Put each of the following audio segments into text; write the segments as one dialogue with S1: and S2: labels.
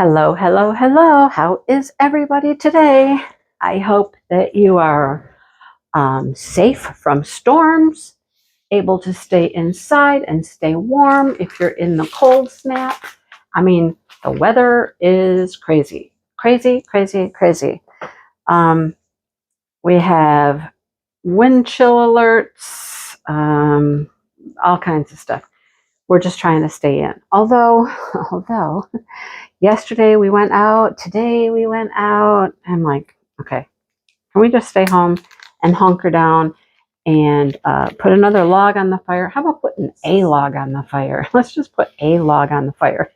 S1: Hello, hello, hello. How is everybody today? I hope that you are safe from storms, able to stay inside and stay warm if you're in the cold snap. I mean, the weather is crazy, crazy, crazy, crazy. We have wind chill alerts, all kinds of stuff. We're just trying to stay in. Although yesterday we went out, today we went out. I'm like, okay, can we just stay home and hunker down and put another log on the fire? How about putting a log on the fire? Let's just put a log on the fire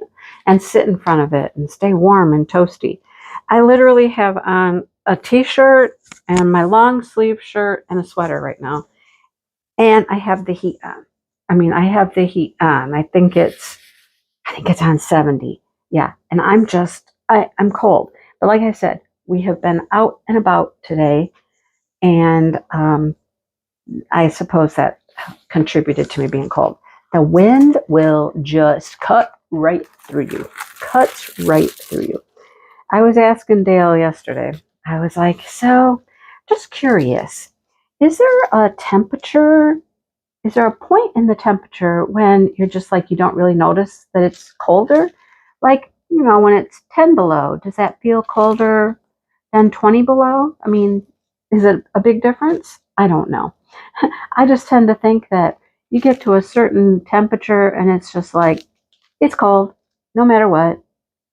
S1: and sit in front of it and stay warm and toasty. I literally have on a t-shirt and my long sleeve shirt and a sweater right now. And I have the heat on. I have the heat on. I think it's on 70. Yeah. And I'm cold. But like I said, we have been out and about today. And I suppose that contributed to me being cold. The wind will just cut right through you. Cuts right through you. I was asking Dale yesterday. I was like, so just curious, is there a temperature? Is there a point in the temperature when you're just like, you don't really notice that it's colder? Like, when it's 10 below, does that feel colder than 20 below? I mean, is it a big difference? I don't know. I just tend to think that you get to a certain temperature and it's just like, it's cold no matter what,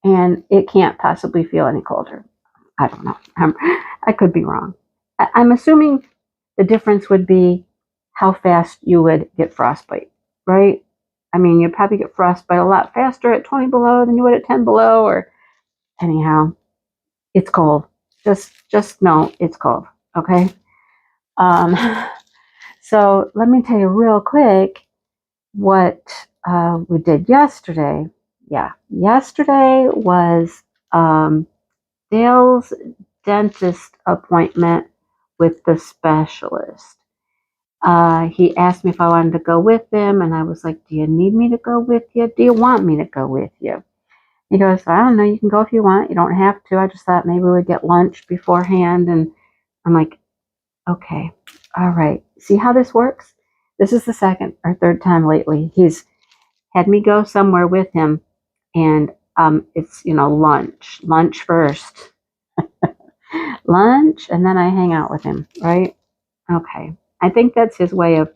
S1: and it can't possibly feel any colder. I don't know. I could be wrong. I'm assuming the difference would be how fast you would get frostbite, right? I mean, you'd probably get frostbite a lot faster at 20 below than you would at 10 below, or anyhow, it's cold. Just know it's cold, okay? So let me tell you real quick what we did yesterday. Yeah, yesterday was Dale's dentist appointment with the specialist. He asked me if I wanted to go with him, and I was like, do you need me to go with you? Do you want me to go with you? He goes, I don't know, you can go if you want. You don't have to. I just thought maybe we'd get lunch beforehand. And I'm like, okay, all right. See how this works? This is the second or third time lately he's had me go somewhere with him, and it's, lunch first. Lunch, and then I hang out with him, right? Okay. I think that's his way of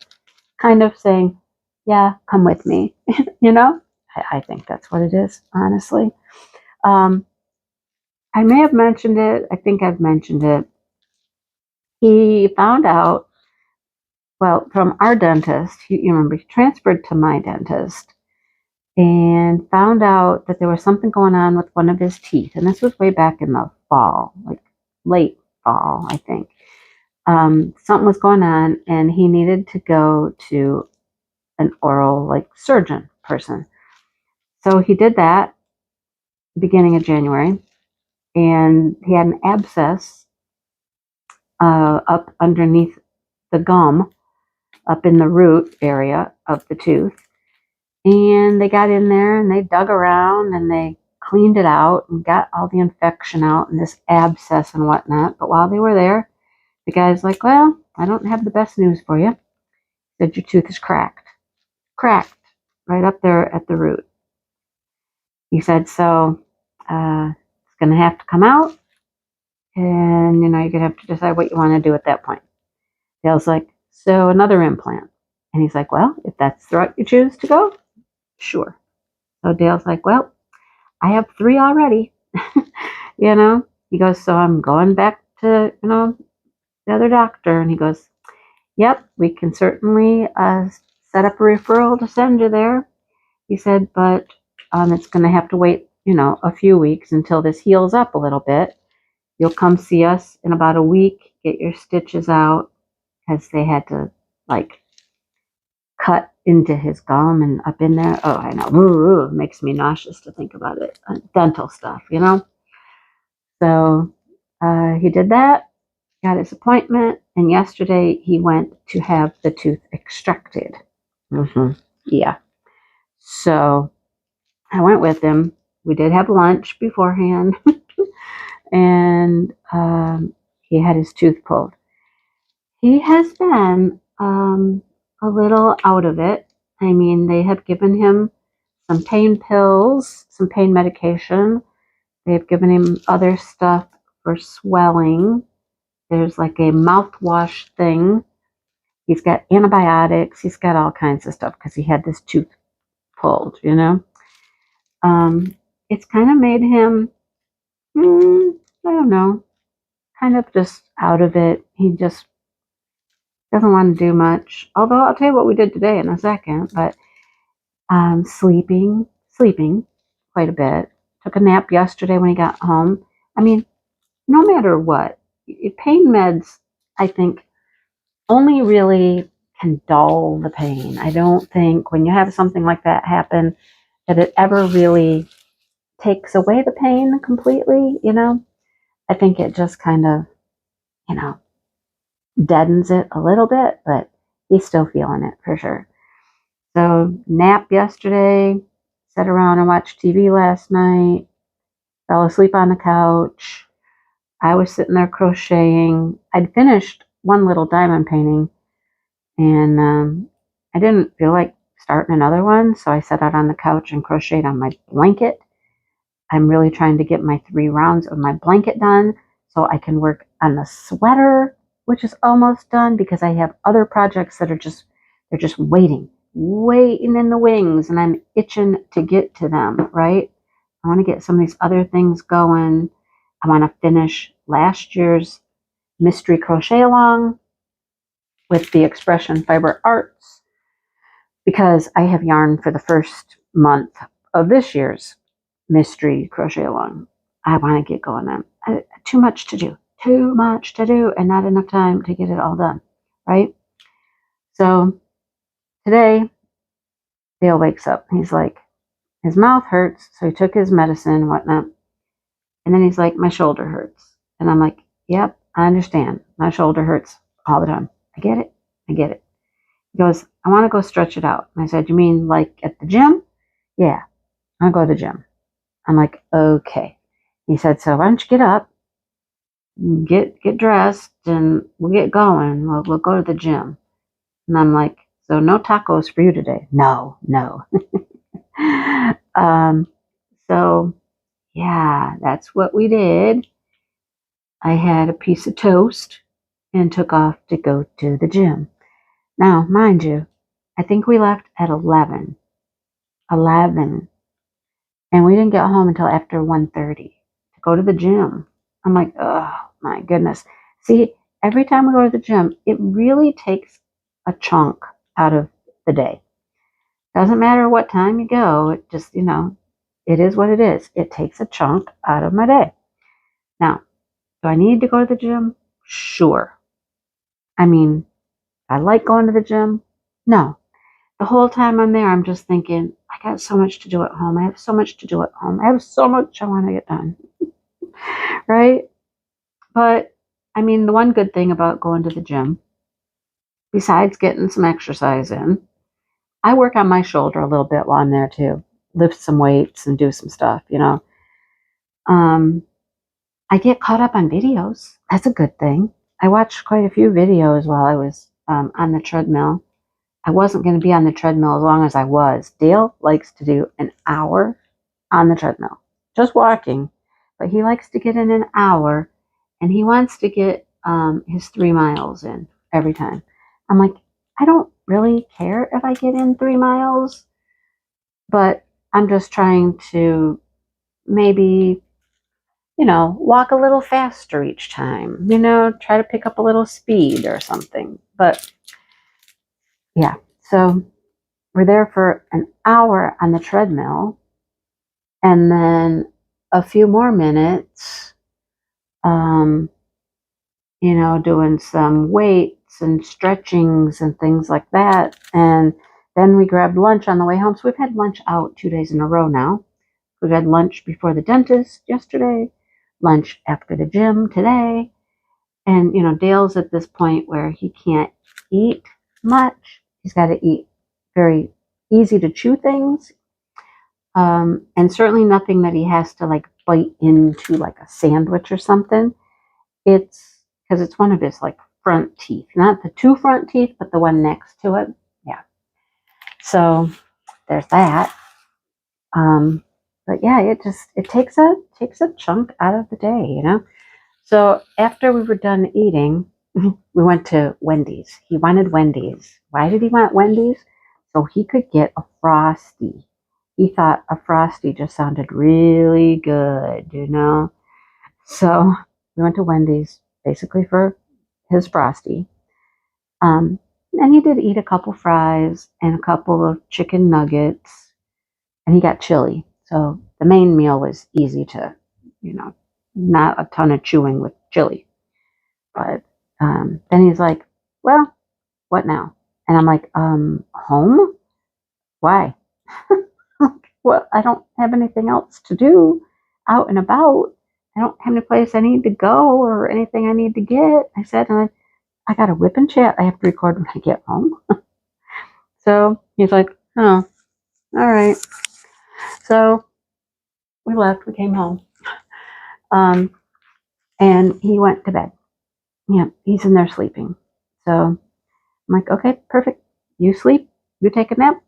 S1: kind of saying, yeah, come with me. I think that's what it is, honestly. I may have mentioned it. I think I've mentioned it. He found out, well, from our dentist, you remember, he transferred to my dentist and found out that there was something going on with one of his teeth. And this was way back in the fall, like late fall, I think. Something was going on, and he needed to go to an oral surgeon person. So he did that beginning of January, and he had an abscess up underneath the gum, up in the root area of the tooth. And they got in there and they dug around and they cleaned it out and got all the infection out and this abscess and whatnot. But while they were there, the guy's like, well, I don't have the best news for you. He said, your tooth is cracked right up there at the root. He said, so it's going to have to come out, and you're going to have to decide what you want to do at that point. Dale's like, so another implant. And he's like, well, if that's the route you choose to go, sure. So Dale's like, well, I have 3 already. He goes, so I'm going back to the other doctor. And he goes, yep, we can certainly set up a referral to send you there. He said, but it's going to have to wait a few weeks until this heals up a little bit. You'll come see us in about a week, get your stitches out, because they had to cut into his gum and up in there. Oh, I know. Ooh, it makes me nauseous to think about it. Dental stuff, So he did that, got his appointment, and yesterday he went to have the tooth extracted. Yeah. So I went with him, we did have lunch beforehand, and he had his tooth pulled. He has been a little out of it. I mean, they have given him some pain pills, some pain medication. They've given him other stuff for swelling. There's like a mouthwash thing. He's got antibiotics. He's got all kinds of stuff because he had this tooth pulled, you know. It's kind of made him, I don't know, kind of just out of it. He just doesn't want to do much. Although I'll tell you what we did today in a second. But sleeping quite a bit. Took a nap yesterday when he got home. I mean, no matter what, pain meds, I think, only really can dull the pain. I don't think when you have something like that happen that it ever really takes away the pain completely, you know. I think it just kind of, you know, deadens it a little bit, but he's still feeling it for sure. So nap yesterday, sat around and watched TV last night, fell asleep on the couch. I was sitting there crocheting. I'd finished one little diamond painting, and I didn't feel like starting another one, so I sat out on the couch and crocheted on my blanket. I'm really trying to get my 3 rounds of my blanket done so I can work on the sweater, which is almost done because I have other projects that are they're just waiting in the wings, and I'm itching to get to them, right? I want to get some of these other things going. I want to finish last year's mystery crochet along with the Expression Fiber Arts because I have yarn for the first month of this year's mystery crochet along. I want to get going on. Too much to do, and not enough time to get it all done, right? So today, Dale wakes up. He's like, his mouth hurts, so he took his medicine and whatnot. And then he's like, my shoulder hurts. And I'm like, yep, I understand. My shoulder hurts all the time. I get it. He goes, I want to go stretch it out. And I said, you mean like at the gym? Yeah, I'll go to the gym. I'm like, okay. He said, so why don't you get up, get dressed, and we'll get going. We'll go to the gym. And I'm like, so no tacos for you today? No. So yeah, that's what we did. I had a piece of toast and took off to go to the gym. Now, mind you, I think we left at 11. And we didn't get home until after 1:30 to go to the gym. I'm like, oh my goodness. See, every time we go to the gym, it really takes a chunk out of the day. Doesn't matter what time you go, it just, you know, it is what it is. It takes a chunk out of my day. Now, do I need to go to the gym? Sure. I mean, I like going to the gym? No. The whole time I'm there, I'm just thinking, I got so much to do at home. I have so much to do at home. I have so much I want to get done. Right? But, I mean, the one good thing about going to the gym, besides getting some exercise in, I work on my shoulder a little bit while I'm there too. Lift some weights and do some stuff, you know. I get caught up on videos. That's a good thing. I watched quite a few videos while I was on the treadmill. I wasn't going to be on the treadmill as long as I was. Dale likes to do an hour on the treadmill, just walking, but he likes to get in an hour, and he wants to get his 3 miles in every time. I'm like, I don't really care if I get in 3 miles, but I'm just trying to maybe, you know, walk a little faster each time, you know, try to pick up a little speed or something. But yeah, so we're there for an hour on the treadmill, and then a few more minutes, you know, doing some weights and stretchings and things like that. And then we grabbed lunch on the way home. So we've had lunch out 2 days in a row now. We've had lunch before the dentist yesterday, lunch after the gym today. And, you know, Dale's at this point where he can't eat much. He's got to eat very easy to chew things. And certainly nothing that he has to like bite into like a sandwich or something. It's because it's one of his like front teeth, not the two front teeth, but the one next to it. Yeah. So there's that. But yeah, it takes a chunk out of the day, you know. So after we were done eating, we went to Wendy's. He wanted Wendy's. Why did he want Wendy's? So he could get a Frosty. He thought a Frosty just sounded really good, you know. So we went to Wendy's basically for his Frosty. And he did eat a couple fries and a couple of chicken nuggets, and he got chili. So the main meal was easy to, you know, not a ton of chewing with chili. But then he's like, well, what now? And I'm like, home? Why? Well, I don't have anything else to do out and about. I don't have any place I need to go or anything I need to get. I said, and I got a WIP and Chat I have to record when I get home. So he's like, oh, all right. So we left. We came home. And he went to bed. Yeah, he's in there sleeping. So I'm like, okay, perfect. You sleep. You take a nap.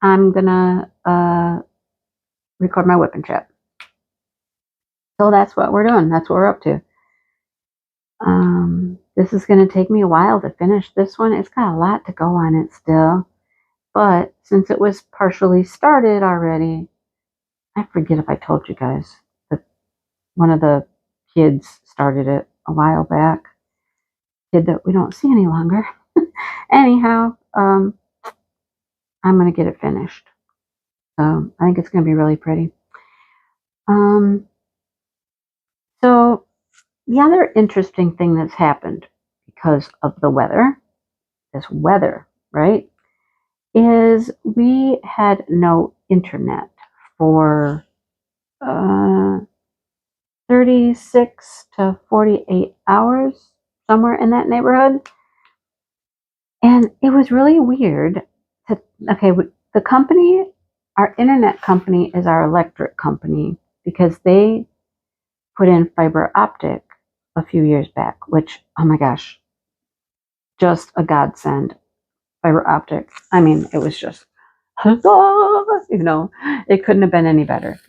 S1: I'm gonna record my WIP and Chat. So that's what we're doing. That's what we're up to. This is going to take me a while to finish this one. It's got a lot to go on it still. But since it was partially started already, I forget if I told you guys that one of the kids started it a while back. Kid that we don't see any longer. Anyhow, I'm going to get it finished. So I think it's going to be really pretty. So the other interesting thing that's happened because of the weather, this weather, right, is we had no internet for 36 to 48 hours, somewhere in that neighborhood. And it was really weird. The company, our internet company is our electric company because they put in fiber optic a few years back, which, oh my gosh, just a godsend. Fiber optic. I mean, it was just, you know, it couldn't have been any better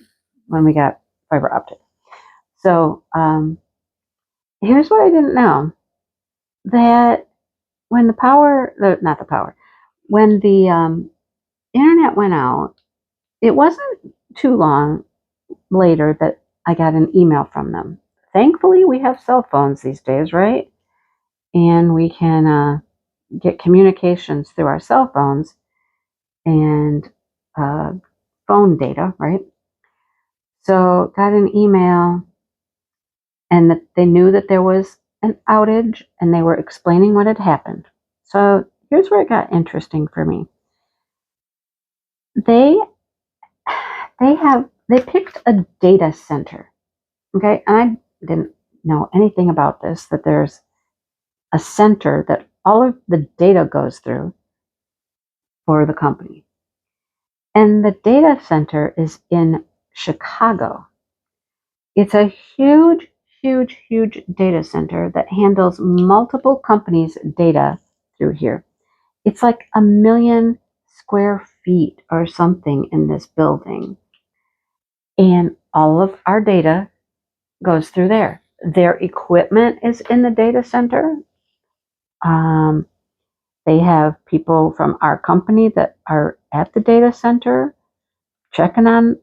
S1: when we got fiber optic. So here's what I didn't know, that when when the internet went out, it wasn't too long later that I got an email from them. Thankfully, we have cell phones these days, right? And we can get communications through our cell phones and phone data, right? So got an email, and that they knew that there was an outage, and they were explaining what had happened. So here's where it got interesting for me. They picked a data center, okay? And I didn't know anything about this, that there's a center that all of the data goes through for the company. And the data center is in Chicago. It's a huge, huge, huge data center that handles multiple companies' data through here. It's like 1 million square feet or something in this building. And all of our data goes through there. Their equipment is in the data center. They have people from our company that are at the data center checking on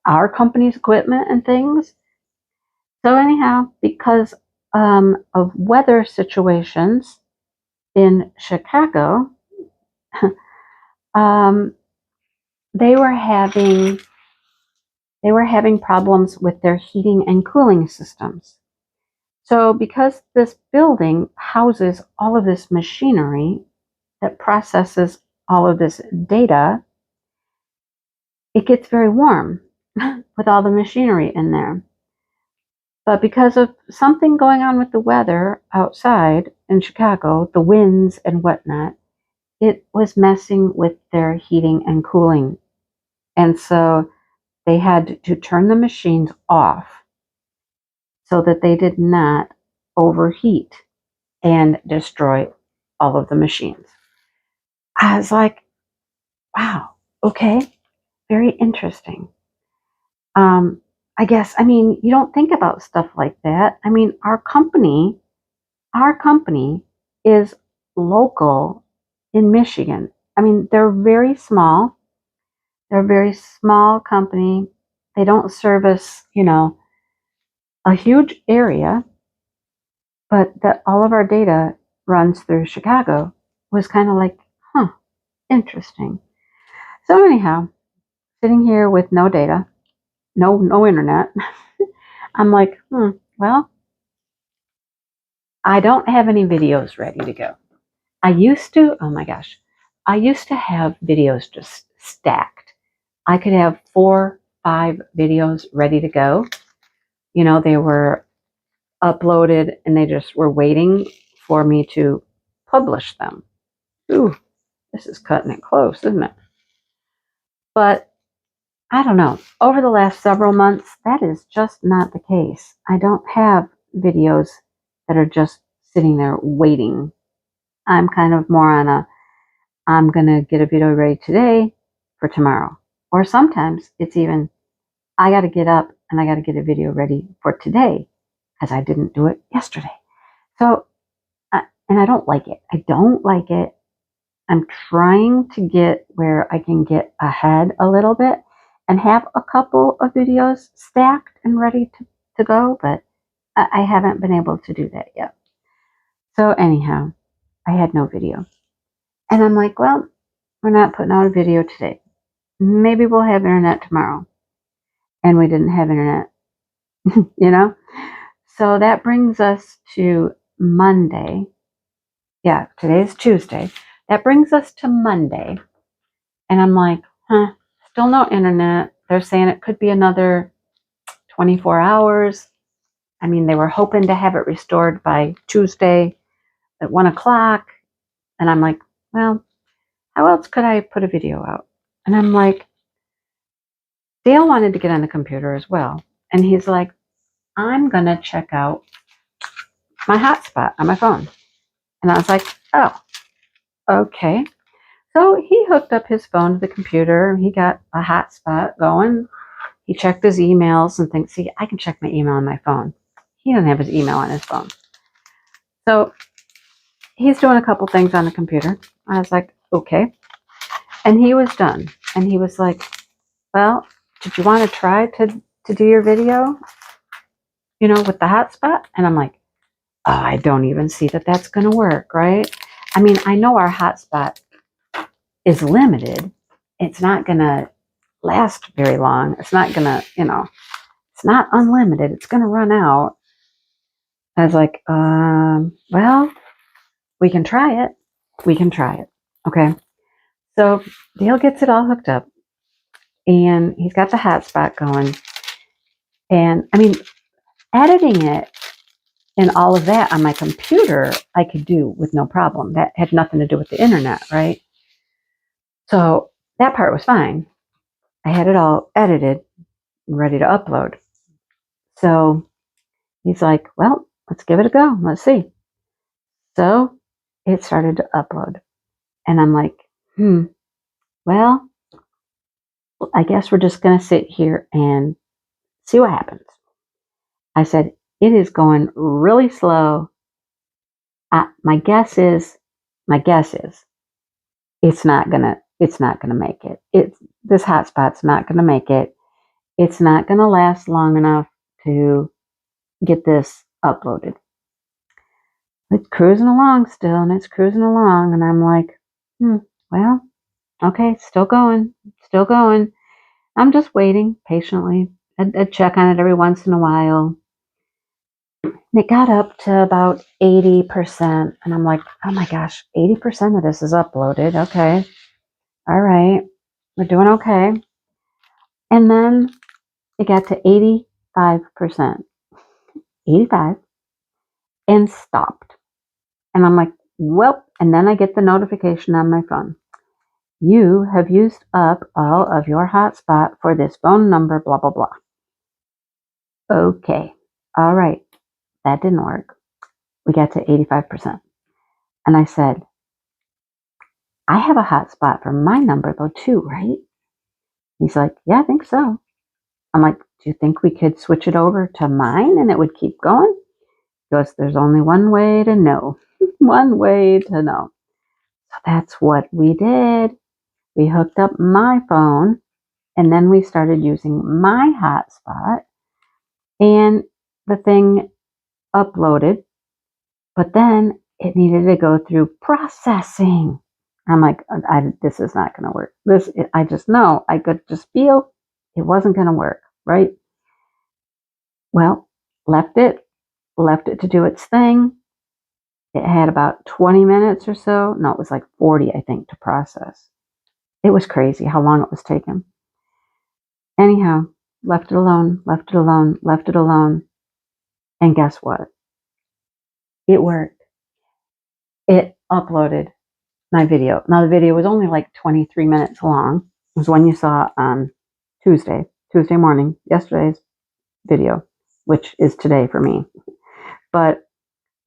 S1: our company's equipment and things. So anyhow, because of weather situations in Chicago, they were having problems with their heating and cooling systems. So because this building houses all of this machinery that processes all of this data, it gets very warm with all the machinery in there. But because of something going on with the weather outside in Chicago, the winds and whatnot, it was messing with their heating and cooling. And so they had to turn the machines off so that they did not overheat and destroy all of the machines. I was like, wow, okay, very interesting. I guess, I mean, you don't think about stuff like that. I mean, our company is local in Michigan. I mean, they're very small. They're a very small company. They don't service, a huge area, but that all of our data runs through Chicago was kind of like, huh, interesting. So anyhow, sitting here with no data, no internet, I'm like, well, I don't have any videos ready to go. I used to, oh my gosh, I used to have videos just stacked. I could have 4, 5 videos ready to go. They were uploaded and they just were waiting for me to publish them. Ooh, this is cutting it close, isn't it? But I don't know. Over the last several months, that is just not the case. I don't have videos that are just sitting there waiting. I'm kind of more on I'm going to get a video ready today for tomorrow. Or sometimes it's even, I got to get up and I got to get a video ready for today because I didn't do it yesterday. So, and I don't like it. I don't like it. I'm trying to get where I can get ahead a little bit and have a couple of videos stacked and ready to go, but I haven't been able to do that yet. So anyhow, I had no video. And I'm like, well, we're not putting out a video today. Maybe we'll have internet tomorrow. And we didn't have internet, So that brings us to Monday. Yeah, today's Tuesday. That brings us to Monday. And I'm like, still no internet. They're saying it could be another 24 hours. I mean, they were hoping to have it restored by Tuesday at 1 o'clock. And I'm like, well, how else could I put a video out? And I'm like, Dale wanted to get on the computer as well. And he's like, I'm going to check out my hotspot on my phone. And I was like, oh, okay. So he hooked up his phone to the computer. He got a hotspot going. He checked his emails and things. See, I can check my email on my phone. He doesn't have his email on his phone. So he's doing a couple things on the computer. I was like, okay. And he was done. And he was like, well, did you want to try to do your video, with the hotspot? And I'm like, oh, I don't even see that that's going to work, right? I mean, I know our hotspot is limited. It's not going to last very long. It's not going to, it's not unlimited. It's going to run out. I was like, well, we can try it. We can try it. Okay. So Dale gets it all hooked up and he's got the hotspot going. And I mean, editing it and all of that on my computer, I could do with no problem. That had nothing to do with the internet, right? So that part was fine. I had it all edited, ready to upload. So he's like, well, let's give it a go. Let's see. So it started to upload. And I'm like, well, I guess we're just going to sit here and see what happens. I said, it is going really slow. My guess is it's not gonna make it. This hotspot's not gonna make it. It's not gonna last long enough to get this uploaded. It's cruising along still, and it's cruising along, and I'm like, well, okay, still going. I'm just waiting patiently. I'd check on it every once in a while. And it got up to about 80%, and I'm like, oh my gosh, 80% of this is uploaded. Okay, all right, we're doing okay. And then it got to 85%, 85, and stopped. And I'm like, well, and then I get the notification on my phone. you have used up all of your hotspot for this phone number, blah, blah, blah. Okay. All right. That didn't work. We got to 85%. And I said, I have a hotspot for my number though too, right? He's like, yeah, I think so. I'm like, do you think we could switch it over to mine and it would keep going? He goes, there's only one way to know. One way to know. So that's what we did. We hooked up my phone and then we started using my hotspot and the thing uploaded, but then it needed to go through processing. I'm like, this is not going to work. I just know, I could just feel it wasn't going to work, right? Well, left it to do its thing. It had about 20 minutes or so. No, it was like 40, I think, to process. It was crazy how long it was taking. Anyhow, left it alone, left it alone, left it alone. And guess what? It worked. It uploaded my video. Now, the video was only like 23 minutes long. It was one you saw on Tuesday morning, yesterday's video, which is today for me. But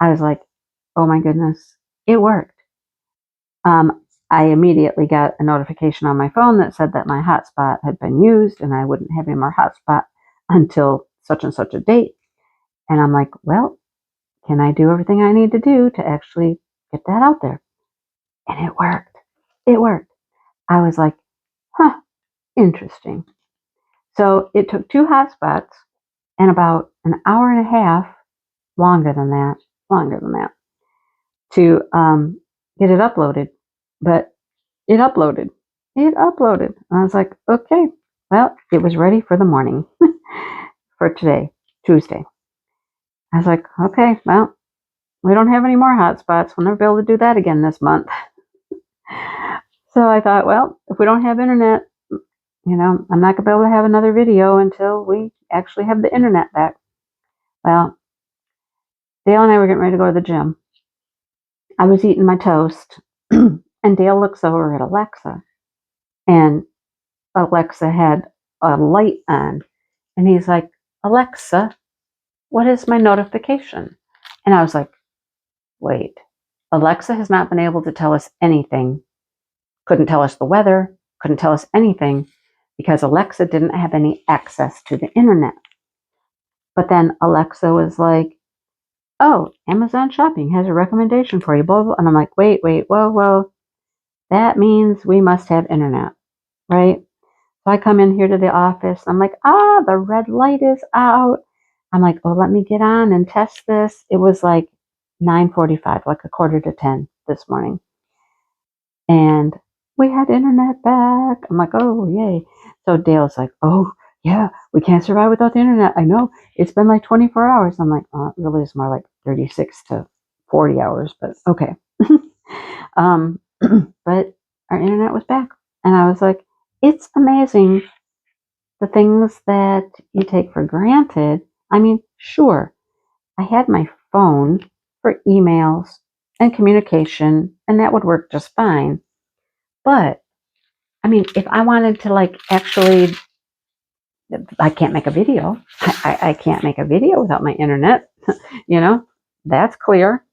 S1: I was like, oh my goodness, it worked. I immediately got a notification on my phone that said that my hotspot had been used and I wouldn't have any more hotspot until such and such a date. And I'm like, well, can I do everything I need to do to actually get that out there? And it worked. It worked. I was like, huh, interesting. So it took 2 hotspots and about an hour and a half, longer than that, to get it uploaded. But it uploaded. And I was like, okay, well, it was ready for the morning for today, Tuesday. I was like, okay, well, we don't have any more hotspots. We'll never be able to do that again this month. So I thought, well, if we don't have internet, I'm not going to be able to have another video until we actually have the internet back. Well, Dale and I were getting ready to go to the gym. I was eating my toast, and Dale looks over at Alexa, and Alexa had a light on, and he's like, Alexa, what is my notification? And I was like, wait, Alexa has not been able to tell us anything. Couldn't tell us the weather, couldn't tell us anything because Alexa didn't have any access to the internet. But then Alexa was like, oh, Amazon Shopping has a recommendation for you, blah, blah. And I'm like, wait, whoa. That means we must have internet, right? So I come in here to the office. I'm like, the red light is out. I'm like, oh, let me get on and test this. It was like 9:45, like 9:45 this morning. And we had internet back. I'm like, oh, yay. So Dale's like, oh, yeah, we can't survive without the internet. I know. It's been like 24 hours. I'm like, it really is more like 36 to 40 hours, but okay. But our internet was back. And I was like, it's amazing the things that you take for granted. I mean, sure, I had my phone for emails and communication, and that would work just fine. But, I mean, if I wanted to, actually, I can't make a video. I can't make a video without my internet, that's clear.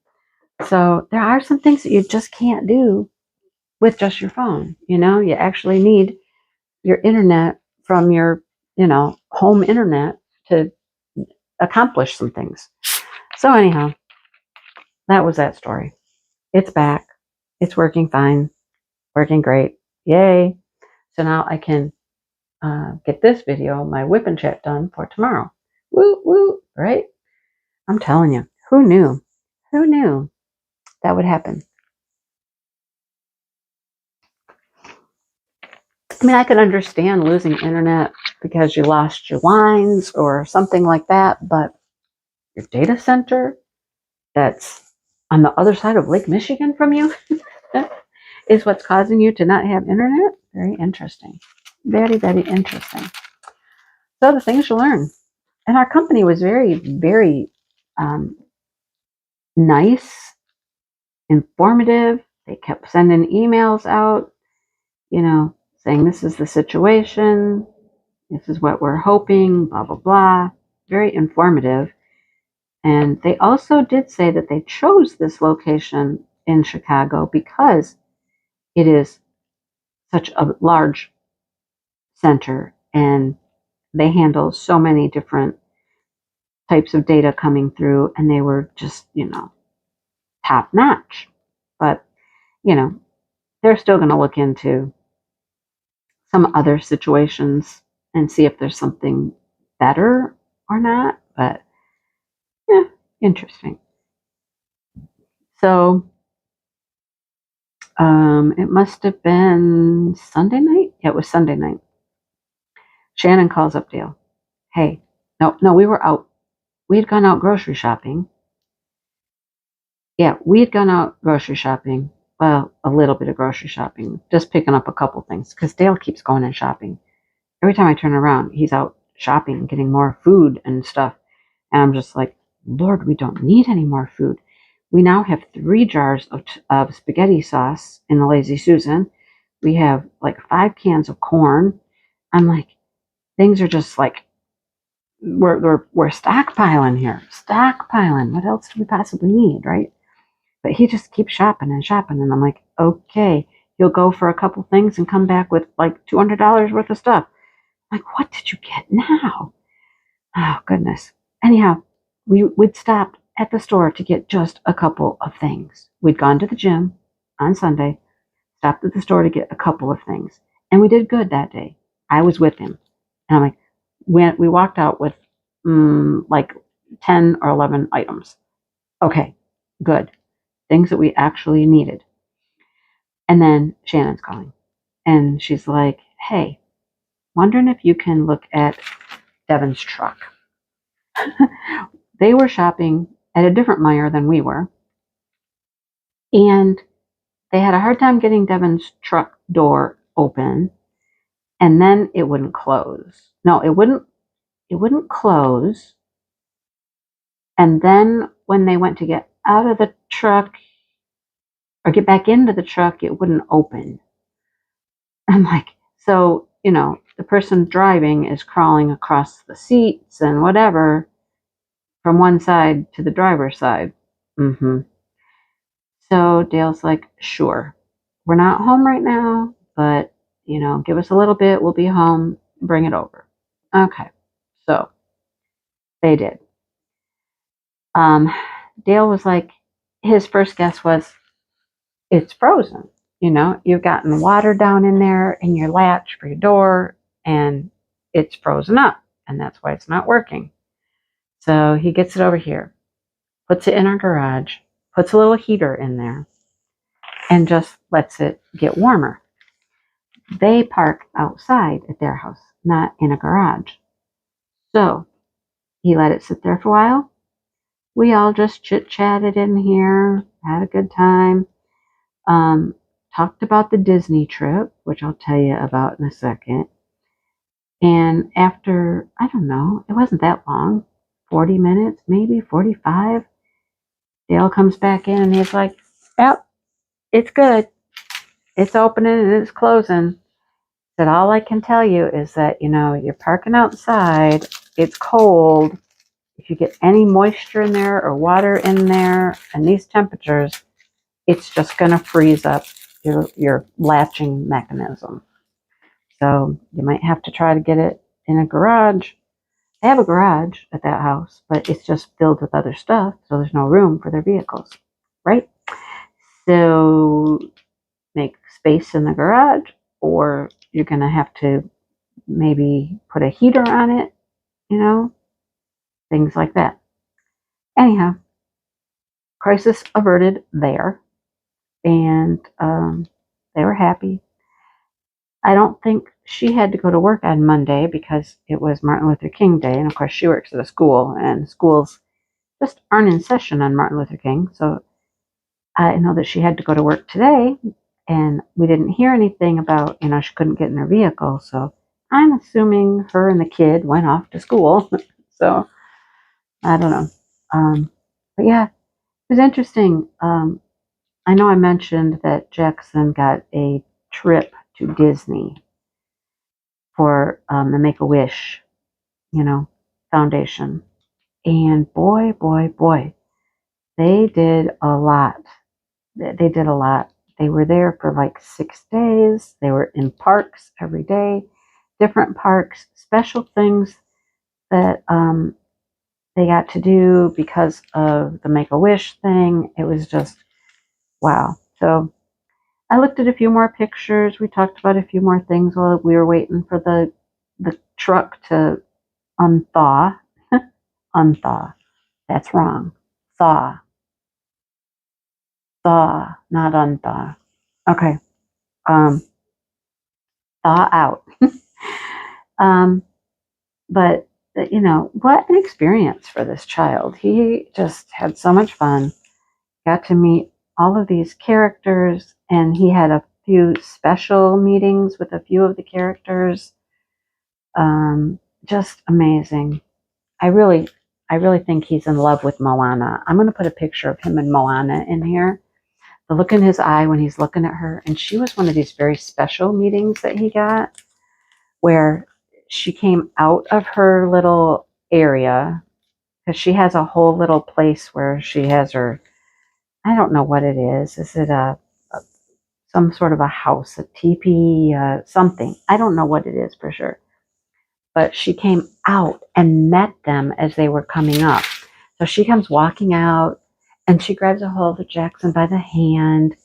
S1: So there are some things that you just can't do with just your phone. You actually need your internet from your, home internet to accomplish some things. So anyhow, that was that story. It's back. It's working fine. Working great. Yay. So now I can get this video, my WIP and Chat, done for tomorrow. Woo, woo, right? I'm telling you, who knew? Who knew that would happen? I mean, I could understand losing internet because you lost your lines or something like that, but your data center that's on the other side of Lake Michigan from you is what's causing you to not have internet? Very interesting. Very, very interesting. So the things you learn. And our company was very, very nice, informative. They kept sending emails out. saying this is the situation, this is what we're hoping, blah, blah, blah. Very informative. And they also did say that they chose this location in Chicago because it is such a large center and they handle so many different types of data coming through, and they were just, top notch. But, they're still going to look into some other situations and see if there's something better or not. But, yeah, interesting. So, it must have been Sunday night. Yeah, it was Sunday night. Shannon calls up Dale. Hey, no, we were out. We had gone out grocery shopping. Yeah, we had gone out grocery shopping. Well, a little bit of grocery shopping, just picking up a couple things because Dale keeps going and shopping. Every time I turn around, he's out shopping, getting more food and stuff. And I'm just like, Lord, we don't need any more food. We now have 3 jars of spaghetti sauce in the Lazy Susan. We have like 5 cans of corn. I'm like, things are just like, we're stockpiling here. Stockpiling. What else do we possibly need, right? But he just keeps shopping and shopping. And I'm like, okay, he'll go for a couple things and come back with like $200 worth of stuff. I'm like, what did you get now? Oh, goodness. Anyhow, we'd stopped at the store to get just a couple of things. We'd gone to the gym on Sunday, stopped at the store to get a couple of things. And we did good that day. I was with him. And I'm like, we walked out with like 10 or 11 items. Okay, good. Things that we actually needed. And then Shannon's calling. And she's like, hey, wondering if you can look at Devin's truck. They were shopping at a different Meijer than we were. And they had a hard time getting Devin's truck door open. And then it wouldn't close. No, it wouldn't close. And then when they went to get out of the truck or get back into the truck, it wouldn't open. I'm like, so, the person driving is crawling across the seats and whatever from one side to the driver's side. So Dale's like, sure, we're not home right now, but, give us a little bit. We'll be home. Bring it over. Okay. So they did. Dale was like, his first guess was, it's frozen. You've gotten water down in there in your latch for your door and it's frozen up and that's why it's not working. So he gets it over here, puts it in our garage, puts a little heater in there and just lets it get warmer. They park outside at their house, not in a garage. So he let it sit there for a while. We all just chit-chatted in here, had a good time. Talked about the Disney trip, which I'll tell you about in a second. And after, I don't know, it wasn't that long, 40 minutes, maybe 45, Dale comes back in and he's like, yep, it's good. It's opening and it's closing. Said, all I can tell you is that, you're parking outside, it's cold. If you get any moisture in there or water in there and these temperatures, it's just going to freeze up your latching mechanism. So you might have to try to get it in a garage. They have a garage at that house, but it's just filled with other stuff, so there's no room for their vehicles, right? So make space in the garage, or you're going to have to maybe put a heater on it, things like that. Anyhow, crisis averted there, and they were happy. I don't think she had to go to work on Monday because it was Martin Luther King Day, and of course she works at a school, and schools just aren't in session on Martin Luther King, so I know that she had to go to work today, and we didn't hear anything about, she couldn't get in her vehicle, so I'm assuming her and the kid went off to school, so I don't know. But yeah, it was interesting. I know I mentioned that Jackson got a trip to Disney for the Make-A-Wish, Foundation. And boy, boy, boy, they did a lot. They did a lot. They were there for like 6 days. They were in parks every day, different parks, special things that they got to do because of the Make-A-Wish thing. It was just, wow. So I looked at a few more pictures. We talked about a few more things while we were waiting for the truck to unthaw. Unthaw. That's wrong. Thaw. Thaw, not unthaw. Okay. Thaw out. um, but what an experience for this child. He just had so much fun. Got to meet all of these characters, and he had a few special meetings with a few of the characters. Just amazing. I really think he's in love with Moana. I'm going to put a picture of him and Moana in here. The look in his eye when he's looking at her, and she was one of these very special meetings that he got, where she came out of her little area, because she has a whole little place where she has her, I don't know what it is. Is it some sort of a house, a teepee, something? I don't know what it is for sure. But she came out and met them as they were coming up. So she comes walking out, and she grabs a hold of Jackson by the hand,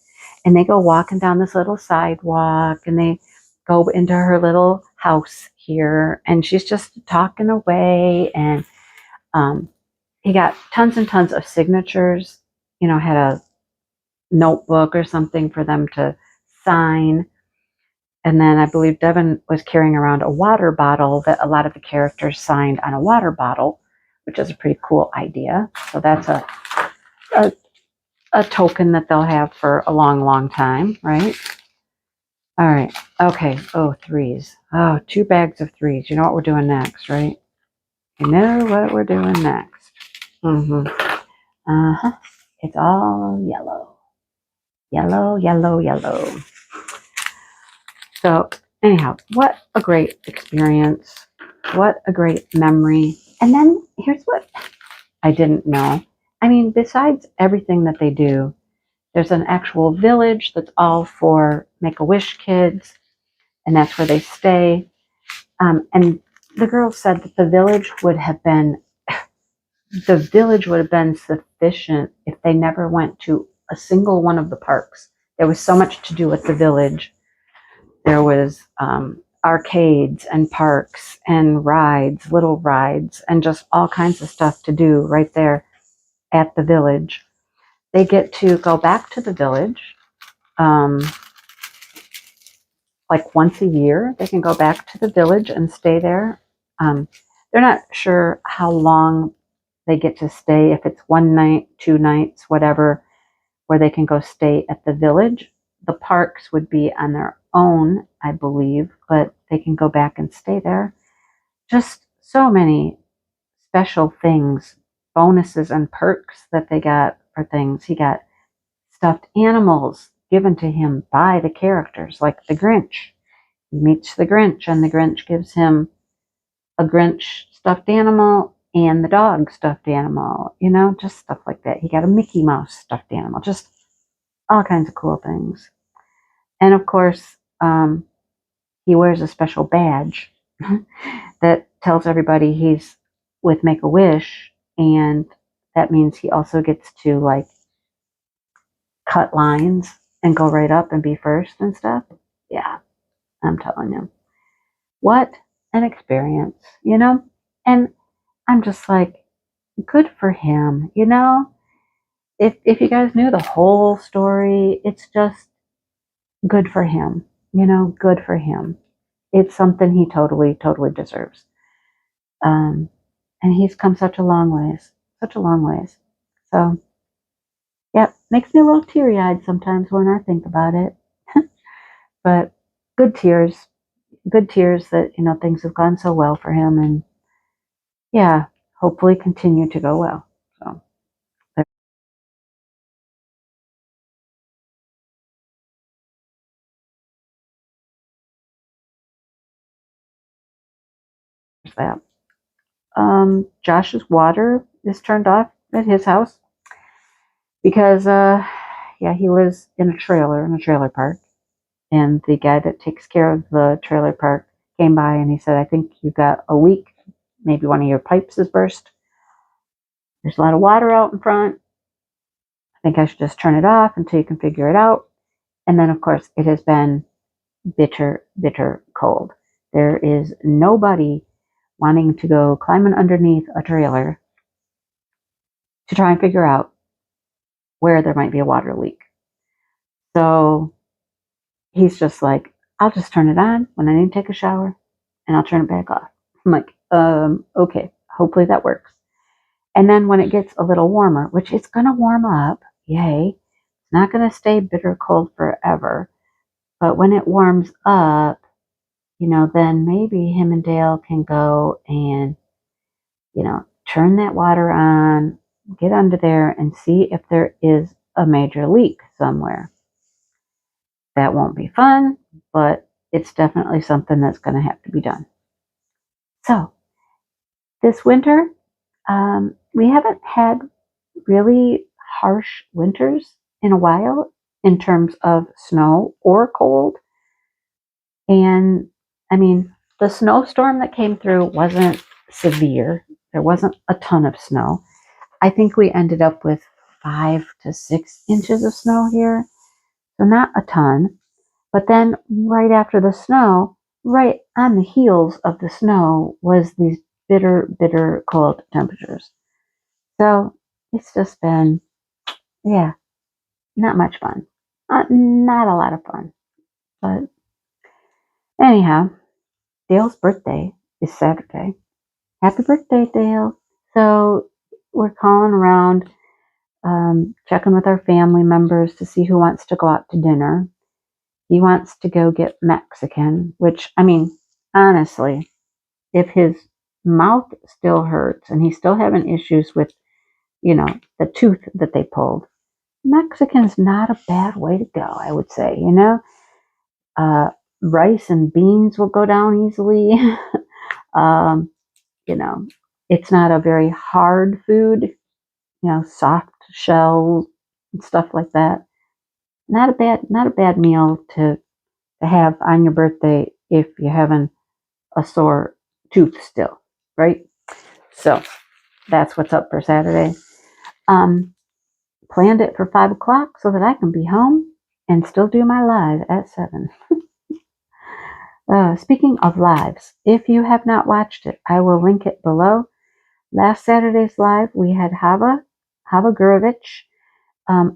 S1: and they go walking down this little sidewalk, and they go into her little house here, and she's just talking away. And he got tons and tons of signatures, had a notebook or something for them to sign. And then I believe Devin was carrying around a water bottle that a lot of the characters signed on a water bottle, which is a pretty cool idea. So that's a token that they'll have for a long, long time, right? All right. Okay. Oh, threes. Oh, 2 bags of threes. You know what we're doing next, right? You know what we're doing next. Mm-hmm. Uh-huh. It's all yellow. Yellow, yellow, yellow. So anyhow, what a great experience. What a great memory. And then here's what I didn't know. I mean, besides everything that they do, there's an actual village that's all for Make-A-Wish kids, and that's where they stay. And the girl said that the village would have been sufficient if they never went to a single one of the parks. There was so much to do at the village. There was arcades and parks and rides, little rides, and just all kinds of stuff to do right there at the village. They get to go back to the village like once a year. They can go back to the village and stay there. They're not sure how long they get to stay, if it's 1 night, 2 nights, whatever, where they can go stay at the village. The parks would be on their own, I believe, but they can go back and stay there. Just so many special things, bonuses and perks that they got for things. He got stuffed animals given to him by the characters, like the Grinch. He meets the Grinch, and the Grinch gives him a Grinch stuffed animal and the dog stuffed animal, just stuff like that. He got a Mickey Mouse stuffed animal, just all kinds of cool things. And of course, he wears a special badge that tells everybody he's with Make-A-Wish, and that means he also gets to like cut lines and go right up and be first and stuff. Yeah, I'm telling you. What an experience, And I'm just like, good for him, If you guys knew the whole story, it's just good for him, good for him. It's something he totally, totally deserves. And he's come such a long ways, such a long ways. So, yeah, makes me a little teary-eyed sometimes when I think about it. But good tears that, things have gone so well for him, and yeah, hopefully continue to go well. So. that. Josh's water is turned off at his house because, yeah, he lives in a trailer park. And the guy that takes care of the trailer park came by and he said, I think you got a leak. Maybe one of your pipes is burst. There's a lot of water out in front. I think I should just turn it off until you can figure it out. And then, of course, it has been bitter, bitter cold. There is nobody wanting to go climbing underneath a trailer to try and figure out where there might be a water leak. So he's just like, I'll just turn it on when I need to take a shower and I'll turn it back off. I'm like, okay, hopefully that works. And then when it gets a little warmer, which it's going to warm up, yay, it's not going to stay bitter cold forever. But when it warms up, then maybe him and Dale can go and, turn that water on, get under there and see if there is a major leak somewhere. That won't be fun, but it's definitely something that's going to have to be done. So this winter, we haven't had really harsh winters in a while in terms of snow or cold. And I mean, the snowstorm that came through wasn't severe. There wasn't a ton of snow. I think we ended up with 5 to 6 inches of snow here. So not a ton. But then right after the snow, right on the heels of the snow was these bitter, bitter cold temperatures. So it's just been, yeah, not much fun. Not a lot of fun. But anyhow, Dale's birthday is Saturday. Happy birthday, Dale. So we're calling around, checking with our family members to see who wants to go out to dinner. He wants to go get Mexican, which, I mean, honestly, if his mouth still hurts and he's still having issues with, the tooth that they pulled, Mexican's not a bad way to go, I would say, rice and beans will go down easily. It's not a very hard food, soft shells and stuff like that. Not a bad meal to have on your birthday if you're having a sore tooth still, right? So that's what's up for Saturday. Planned it for 5 o'clock so that I can be home and still do my live at 7. Speaking of lives, if you have not watched it, I will link it below. Last Saturday's live, we had Hava Gurovich,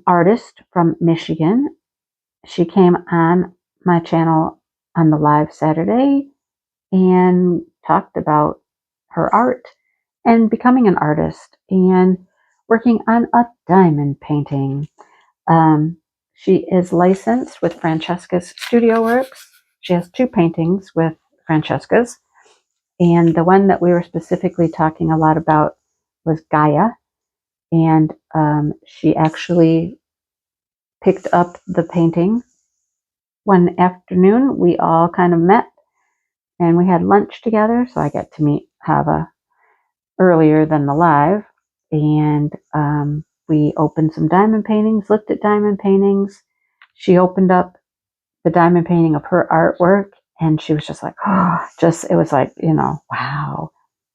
S1: artist from Michigan. She came on my channel on the live Saturday and talked about her art and becoming an artist and working on a diamond painting. She is licensed with Francesca's Studio Works. She has 2 paintings with Francesca's. And the one that we were specifically talking a lot about was Gaia. And she actually picked up the painting one afternoon. We all kind of met and we had lunch together. So I got to meet Hava earlier than the live. And we opened some diamond paintings, looked at diamond paintings. She opened up the diamond painting of her artwork and she was just like, it was like, wow.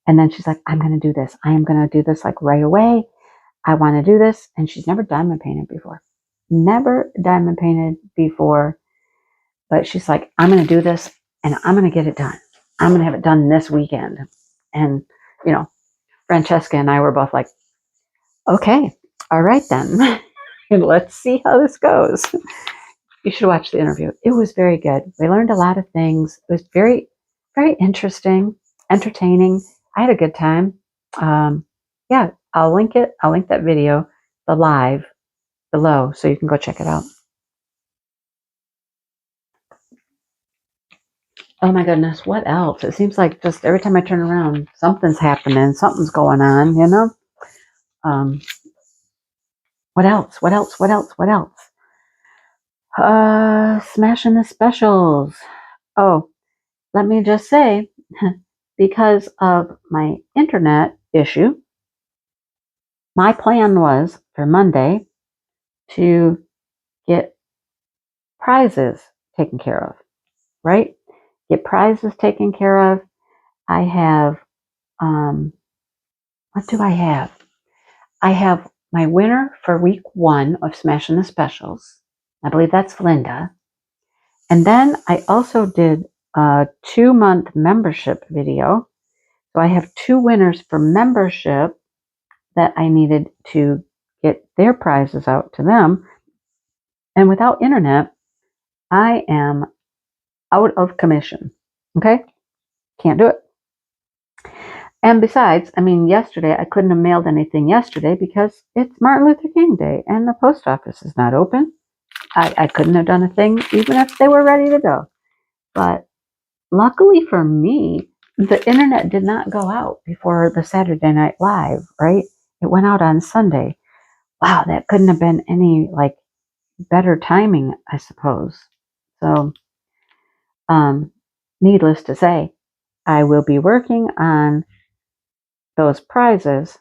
S1: And then she's like, I'm going to do this. I am going to do this like right away. I want to do this. And she's never diamond painted before. But she's like, I'm going to do this and I'm going to get it done. I'm going to have it done this weekend. And, Francesca and I were both like, okay, all right then. And let's see how this goes. You should watch the interview. It was very good. We learned a lot of things. It was very, very interesting, entertaining. I had a good time. Yeah, I'll link it. I'll link that video, the live, below, so you can go check it out. Oh my goodness, what else? It seems like just every time I turn around, something's happening, something's going on, What else? Smashing the specials. Oh, let me just say, because of my internet issue, my plan was for Monday to get prizes taken care of, right? Get prizes taken care of. I have, what do I have? I have my winner for week 1 of Smashing the Specials. I believe that's Linda. And then I also did a 2-month membership video. So I have 2 winners for membership that I needed to get their prizes out to them. And without internet, I am out of commission. Okay? Can't do it. And besides, I mean, yesterday, I couldn't have mailed anything yesterday because it's Martin Luther King Day and the post office is not open. I couldn't have done a thing even if they were ready to go. But luckily for me, the internet did not go out before the Saturday Night Live, right? It went out on Sunday. Wow, that couldn't have been any like better timing, I suppose. So, needless to say, I will be working on those prizes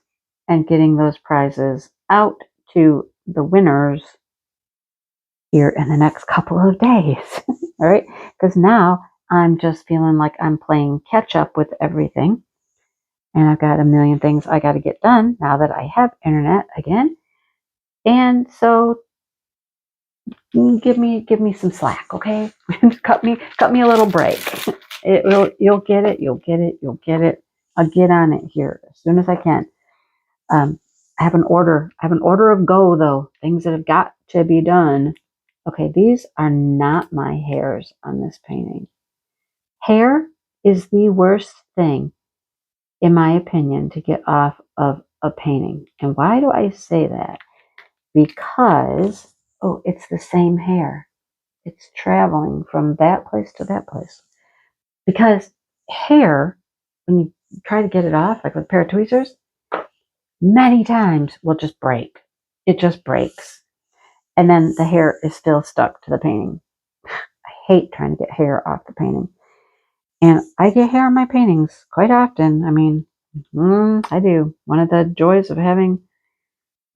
S1: and getting those prizes out to the winners here in the next couple of days. All right, because now I'm just feeling like I'm playing catch up with everything, and I've got a million things I got to get done now that I have internet again. And so give me some slack, okay? cut me a little break. You'll get it. I'll get on it here as soon as I can. I have an order of go though, things that have got to be done. Okay, these are not my hairs on this painting. Hair is the worst thing, in my opinion, to get off of a painting. And why do I say that? Because, oh, it's the same hair. It's traveling from that place to that place. Because hair, when you try to get it off, like with a pair of tweezers, many times will just break. It just breaks. And then the hair is still stuck to the painting. I hate trying to get hair off the painting. And I get hair on my paintings quite often. I mean, I do. One of the joys of having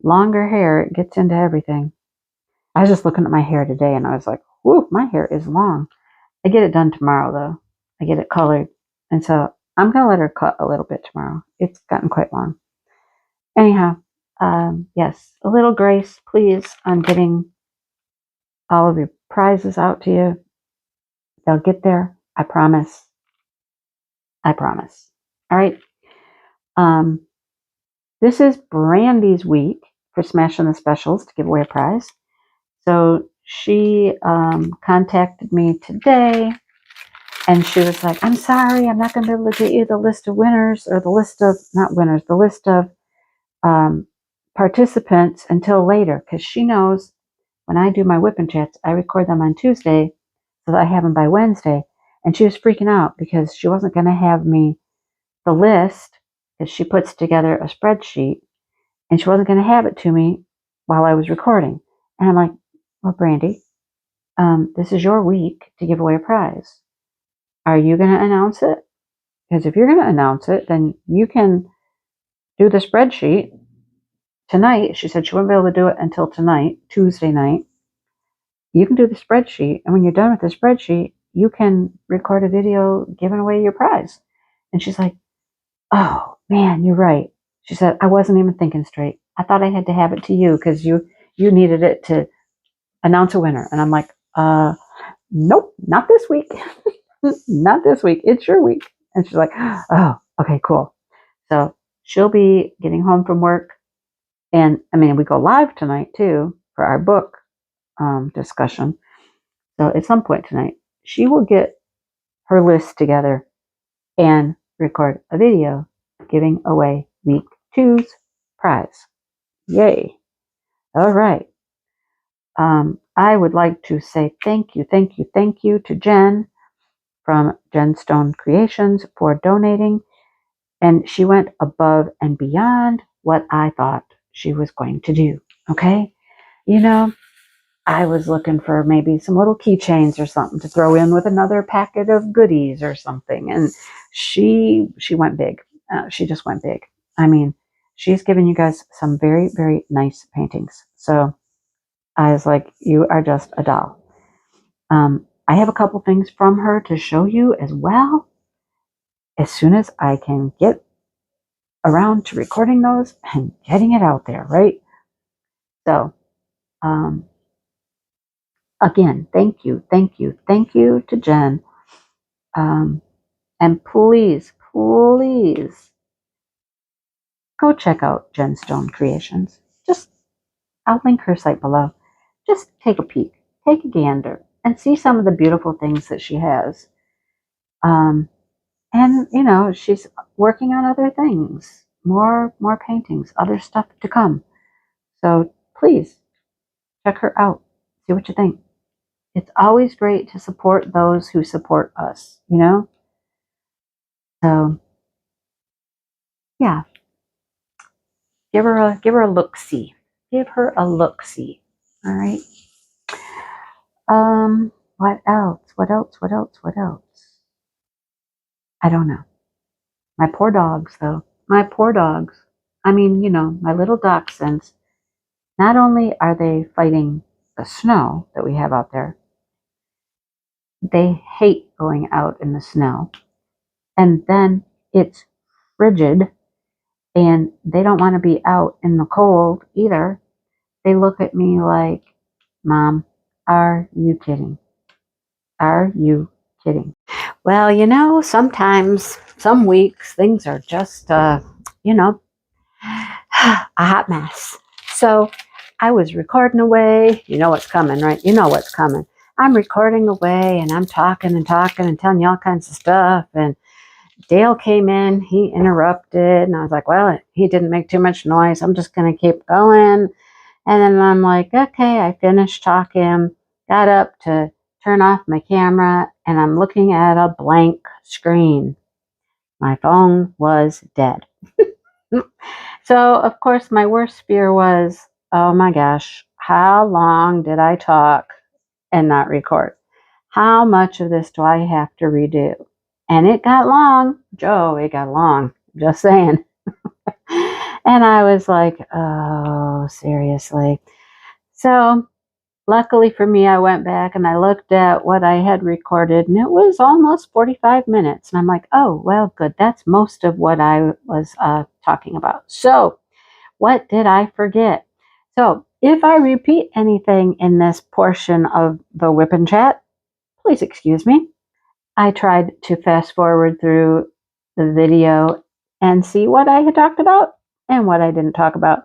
S1: longer hair, it gets into everything. I was just looking at my hair today and I was like, whoo, my hair is long. I get it done tomorrow though. I get it colored. And so I'm going to let her cut a little bit tomorrow. It's gotten quite long. Anyhow, yes, a little grace, please, on getting all of your prizes out to you. They'll get there. I promise. I promise. All right. This is Brandy's week for Smashing the Specials to give away a prize. So she contacted me today and she was like, I'm sorry, I'm not going to be able to get you the list of winners or the list of, not winners, the list of participants until later because she knows when I do my WIP and Chats, I record them on Tuesday so that I have them by Wednesday. And she was freaking out because she wasn't going to have me the list because she puts together a spreadsheet and she wasn't going to have it to me while I was recording. And I'm like, well, Brandy, this is your week to give away a prize. Are you going to announce it? Because if you're going to announce it, then you can do the spreadsheet tonight. She said she wouldn't be able to do it until tonight, Tuesday night. You can do the spreadsheet, and when you're done with the spreadsheet, you can record a video giving away your prize. And she's like, oh, man, you're right. She said, I wasn't even thinking straight. I thought I had to have it to you because you needed it to announce a winner. And I'm like, nope, not this week. Not this week. It's your week. And she's like, oh, okay, cool. So she'll be getting home from work. And I mean, we go live tonight too for our book discussion. So at some point tonight, she will get her list together and record a video giving away week 2's prize. Yay. All right. I would like to say thank you to Jen from Jenstone Creations for donating. And she went above and beyond what I thought she was going to do. Okay? You know, I was looking for maybe some little keychains or something to throw in with another packet of goodies or something. And she went big. She just went big. I mean, she's given you guys some very, very nice paintings. So I was like, you are just a doll. I have a couple things from her to show you as well. As soon as I can get around to recording those and getting it out there, right? So, again, thank you to Jen. And please, please go check out Jen Stone Creations. I'll link her site below. Just take a peek, take a gander, and see some of the beautiful things that she has. And she's working on other things, more paintings, other stuff to come. So please check her out. See what you think. It's always great to support those who support us, So yeah, give her a look see. Give her a look see. All right. What else? I don't know. My poor dogs, though. My poor dogs. I mean, my little dachshunds. Not only are they fighting the snow that we have out there, they hate going out in the snow. And then it's frigid and they don't want to be out in the cold either. They look at me like, Mom, are you kidding? Are you kidding? Well, sometimes, some weeks, things are just, a hot mess. So I was recording away. You know what's coming, right? You know what's coming. I'm recording away and I'm talking and telling you all kinds of stuff. And Dale came in, he interrupted, and I was like, well, he didn't make too much noise. I'm just going to keep going. And then I'm like, okay, I finished talking, got up to turn off my camera, and I'm looking at a blank screen. My phone was dead. So, of course, my worst fear was, oh my gosh, how long did I talk and not record? How much of this do I have to redo? And it got long. Joe, it got long. Just saying. And I was like, oh, seriously. So luckily for me, I went back and I looked at what I had recorded, and it was almost 45 minutes. And I'm like, oh, well, good. That's most of what I was talking about. So what did I forget? So if I repeat anything in this portion of the WIP and Chat, please excuse me. I tried to fast forward through the video and see what I had talked about and what I didn't talk about.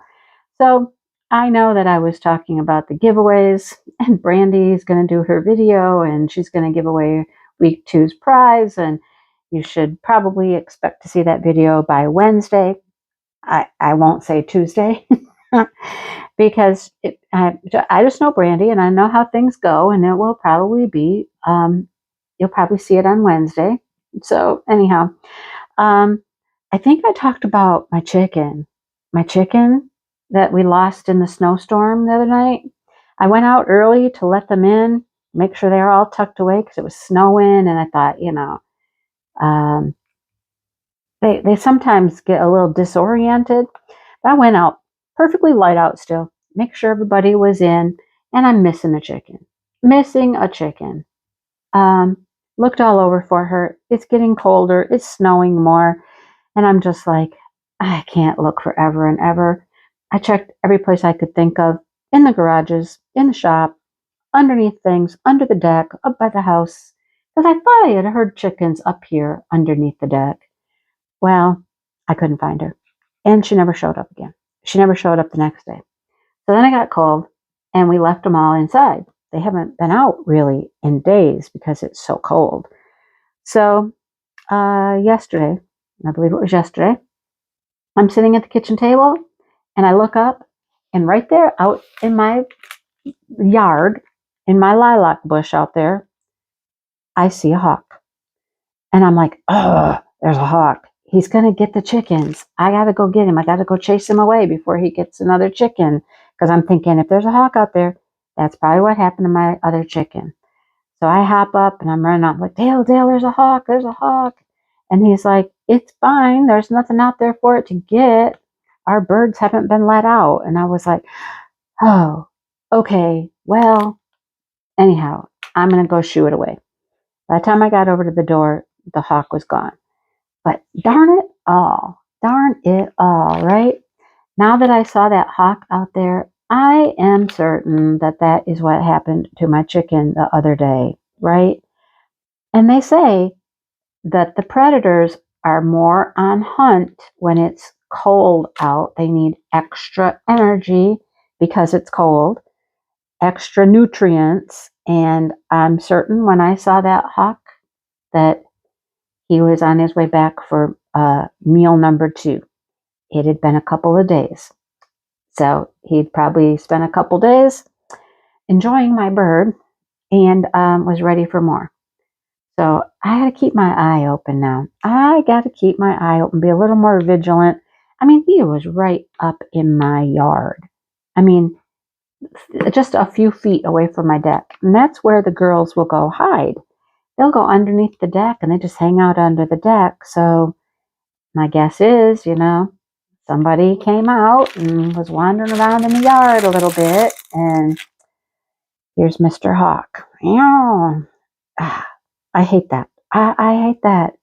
S1: So I know that I was talking about the giveaways, and Brandy's going to do her video and she's going to give away week 2's prize, and you should probably expect to see that video by Wednesday. I won't say Tuesday because I just know Brandy and I know how things go, and it will probably be, you'll probably see it on Wednesday. So anyhow, I think I talked about my chicken that we lost in the snowstorm the other night. I went out early to let them in, make sure they were all tucked away because it was snowing, and I thought, they sometimes get a little disoriented. But I went out perfectly light out still, make sure everybody was in, and I'm missing a chicken. Looked all over for her. It's getting colder. It's snowing more. And I'm just like, I can't look forever and ever. I checked every place I could think of, in the garages, in the shop, underneath things, under the deck, up by the house, because I thought I had heard chickens up here underneath the deck. Well, I couldn't find her. And she never showed up again. She never showed up the next day. So then I got cold and we left them all inside. They haven't been out really in days because it's so cold. So yesterday, I believe it was yesterday, I'm sitting at the kitchen table and I look up, and right there out in my yard, in my lilac bush out there, I see a hawk. And I'm like, oh, there's a hawk. He's going to get the chickens. I got to go get him. I got to go chase him away before he gets another chicken. Because I'm thinking, if there's a hawk out there, That's probably what happened to my other chicken. So I hop up and I'm running up like, Dale, there's a hawk, there's a hawk. And he's like, it's fine. There's nothing out there for it to get. Our birds haven't been let out. And I was like, oh, okay, well, anyhow, I'm going to go shoo it away. By the time I got over to the door, the hawk was gone. But darn it all, right? Now that I saw that hawk out there, I am certain that that is what happened to my chicken the other day, right? And they say that the predators are more on hunt when it's cold out. They need extra energy because it's cold, extra nutrients. And I'm certain when I saw that hawk that he was on his way back for meal number 2. It had been a couple of days. So he'd probably spent a couple days enjoying my bird and was ready for more. So I got to keep my eye open now. I got to keep my eye open, be a little more vigilant. I mean, he was right up in my yard. I mean, just a few feet away from my deck. And that's where the girls will go hide. They'll go underneath the deck and they just hang out under the deck. So my guess is, somebody came out and was wandering around in the yard a little bit. And here's Mr. Hawk. I hate that. I hate that.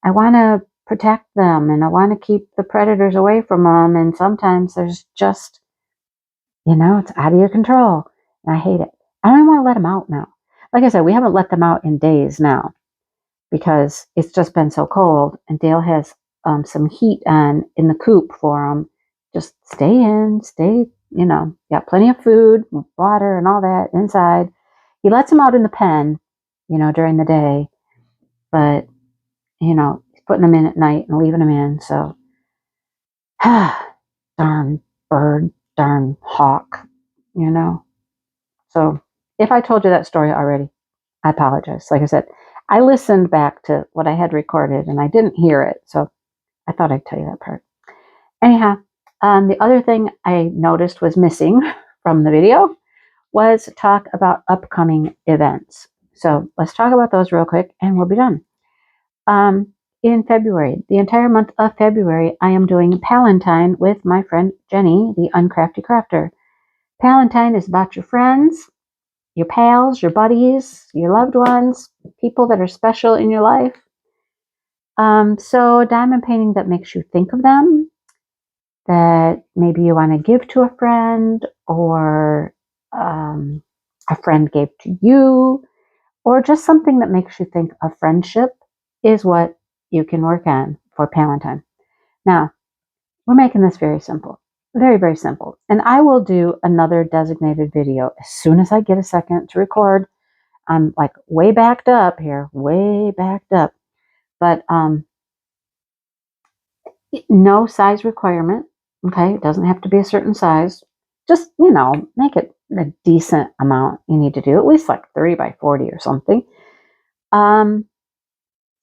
S1: I want to protect them and I want to keep the predators away from them. And sometimes there's just, it's out of your control. And I hate it. I don't even want to let them out now. Like I said, we haven't let them out in days now because it's just been so cold. And Dale has some heat on in the coop for them. Just stay in, got plenty of food, water and all that inside. He lets them out in the pen, during the day. But, he's putting them in at night and leaving them in. So, darn bird, darn hawk, So, if I told you that story already, I apologize. Like I said, I listened back to what I had recorded and I didn't hear it. So, I thought I'd tell you that part. Anyhow, the other thing I noticed was missing from the video was talk about upcoming events. So let's talk about those real quick and we'll be done. In February, the entire month of February, I am doing Palentine with my friend Jenny, the Uncrafty Crafter. Palentine is about your friends, your pals, your buddies, your loved ones, people that are special in your life. So diamond painting that makes you think of them, that maybe you want to give to a friend or a friend gave to you, or just something that makes you think of friendship is what you can work on for Palentine. Now, we're making this very simple. Very, very simple. And I will do another designated video as soon as I get a second to record. I'm like way backed up here, way backed up. But no size requirement. Okay, it doesn't have to be a certain size. Just, make it a decent amount you need to do, at least like 30 by 40 or something.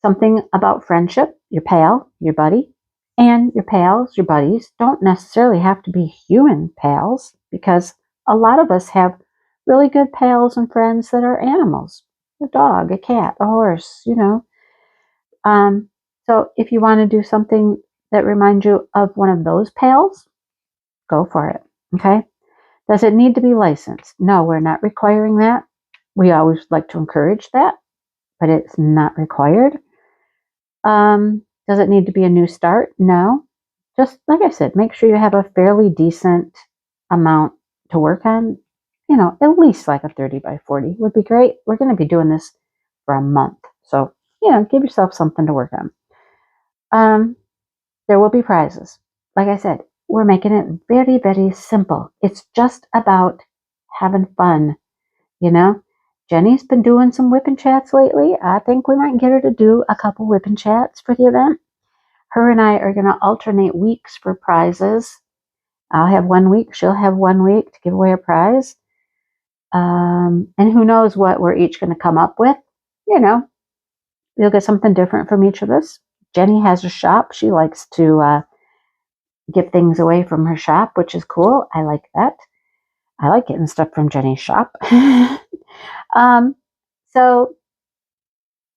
S1: Something about friendship, your pal, your buddy, and your pals, your buddies don't necessarily have to be human pals because a lot of us have really good pals and friends that are animals, a dog, a cat, a horse, So if you want to do something that reminds you of one of those pals, go for it. Okay. Does it need to be licensed? No, we're not requiring that. We always like to encourage that, but it's not required. Does it need to be a new start? No. Just like I said, make sure you have a fairly decent amount to work on. At least like a 30 by 40 would be great. We're going to be doing this for a month. So, give yourself something to work on. There will be prizes. Like I said, we're making it very, very simple. It's just about having fun, Jenny's been doing some WIP and Chats lately. I think we might get her to do a couple WIP and Chats for the event. Her and I are going to alternate weeks for prizes. I'll have 1 week. She'll have 1 week to give away a prize. And who knows what we're each going to come up with. You'll get something different from each of us. Jenny has a shop. She likes to give things away from her shop, which is cool. I like that. I like getting stuff from Jenny's shop. So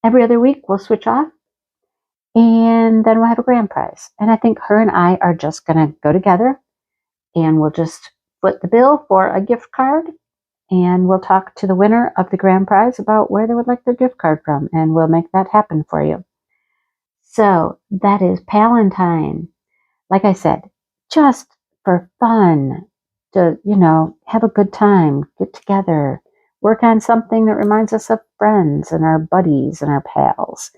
S1: every other week we'll switch off, and then we'll have a grand prize. And I think her and I are just going to go together, and we'll just split the bill for a gift card, and we'll talk to the winner of the grand prize about where they would like their gift card from, and we'll make that happen for you. So that is Palentine. Like I said, just for fun, to, have a good time, get together, work on something that reminds us of friends and our buddies and our pals.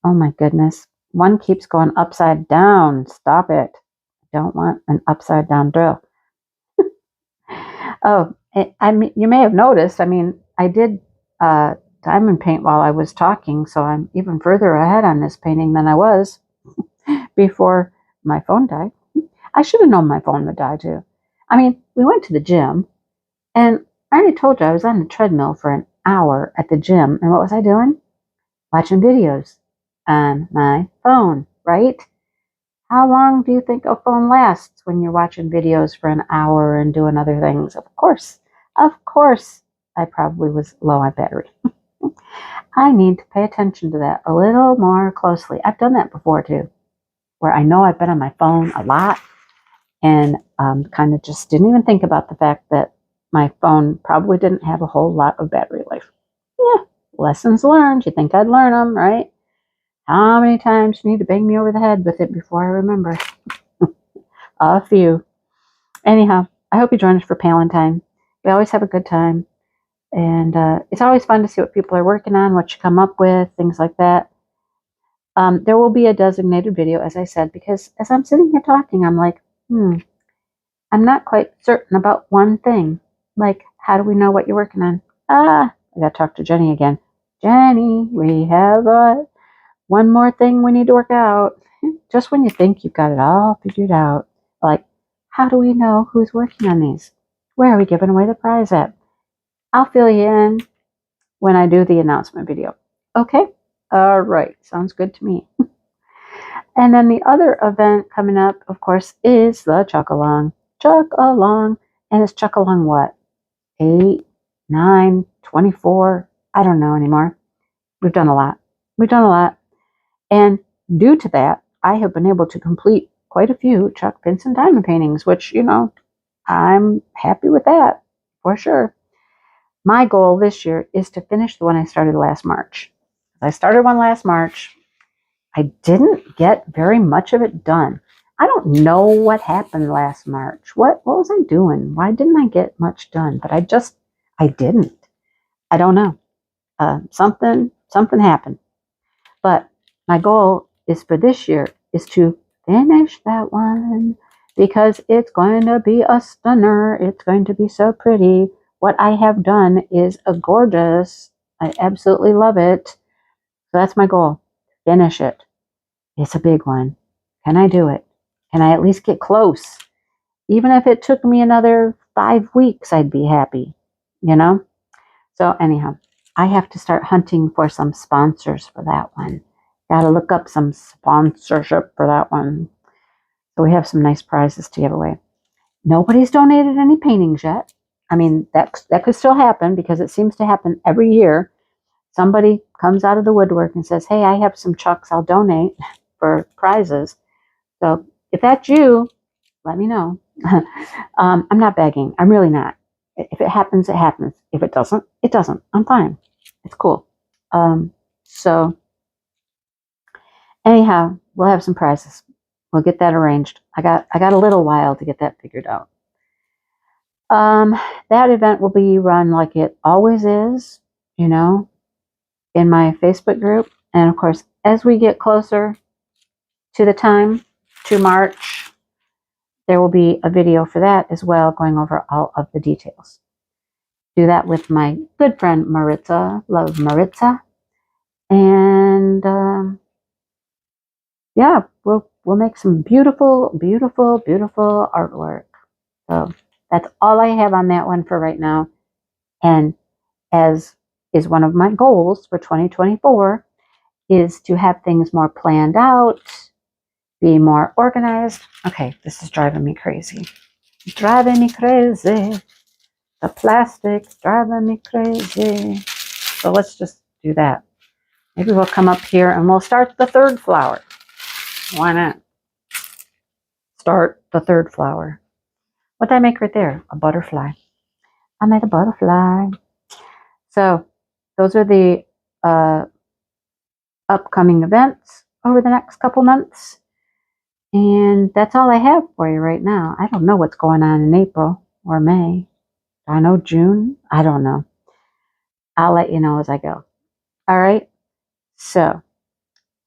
S1: Oh my goodness. One keeps going upside down. Stop it. I don't want an upside down drill. Oh, you may have noticed, I did diamond paint while I was talking, so I'm even further ahead on this painting than I was before my phone died. I should have known my phone would die too. We went to the gym, and I already told you I was on the treadmill for an hour at the gym, and what was I doing? Watching videos on my phone, right? How long do you think a phone lasts when you're watching videos for an hour and doing other things? Of course, I probably was low on battery. I need to pay attention to that a little more closely. I've done that before too, where I know I've been on my phone a lot and kind of just didn't even think about the fact that my phone probably didn't have a whole lot of battery life. Yeah, lessons learned. You think I'd learn them, right? How many times do you need to bang me over the head with it before I remember? A few. Anyhow, I hope you join us for Palentine. We always have a good time. And it's always fun to see what people are working on, what you come up with, things like that. There will be a designated video, as I said, because as I'm sitting here talking, I'm like, I'm not quite certain about one thing. Like, how do we know what you're working on? I got to talk to Jenny again. Jenny, we have one more thing we need to work out. Just when you think you've got it all figured out, like, how do we know who's working on these? Where are we giving away the prize at? I'll fill you in when I do the announcement video. Okay? All right. Sounds good to me. And then the other event coming up, of course, is the Chuck-along. Chuck-along. And it's Chuck-along what? 8, 9, 24? I don't know anymore. We've done a lot. And due to that, I have been able to complete quite a few Chuck Vincent diamond paintings, which, I'm happy with that for sure. My goal this year is to finish the one I started last March. I started one last March. I didn't get very much of it done. I don't know what happened last March. What was I doing? Why didn't I get much done? But I didn't. I don't know. Something happened. But my goal is for this year is to finish that one because it's going to be a stunner. It's going to be so pretty. What I have done is a gorgeous. I absolutely love it. So that's my goal. Finish it. It's a big one. Can I do it? Can I at least get close? Even if it took me another 5 weeks, I'd be happy. So anyhow, I have to start hunting for some sponsors for that one. Got to look up some sponsorship for that one. So we have some nice prizes to give away. Nobody's donated any paintings yet. That could still happen because it seems to happen every year. Somebody comes out of the woodwork and says, hey, I have some Chucks I'll donate for prizes. So if that's you, let me know. I'm not begging. I'm really not. If it happens, it happens. If it doesn't, it doesn't. I'm fine. It's cool. So anyhow, we'll have some prizes. We'll get that arranged. I got a little while to get that figured out. That event will be run like it always is, in my Facebook group. And of course, as we get closer to the time, to March, there will be a video for that as well, going over all of the details. Do that with my good friend Maritza. Love Maritza. And yeah, we'll make some beautiful, beautiful, beautiful artwork. So that's all I have on that one for right now. And as is one of my goals for 2024, is to have things more planned out, be more organized. Okay, this is driving me crazy. The plastic's driving me crazy. So let's just do that. Maybe we'll come up here and we'll start the third flower. Why not? Start the third flower. What did I make right there? A butterfly. I made a butterfly. So those are the upcoming events over the next couple months. And that's all I have for you right now. I don't know what's going on in April or May. I know June. I don't know. I'll let you know as I go. All right. So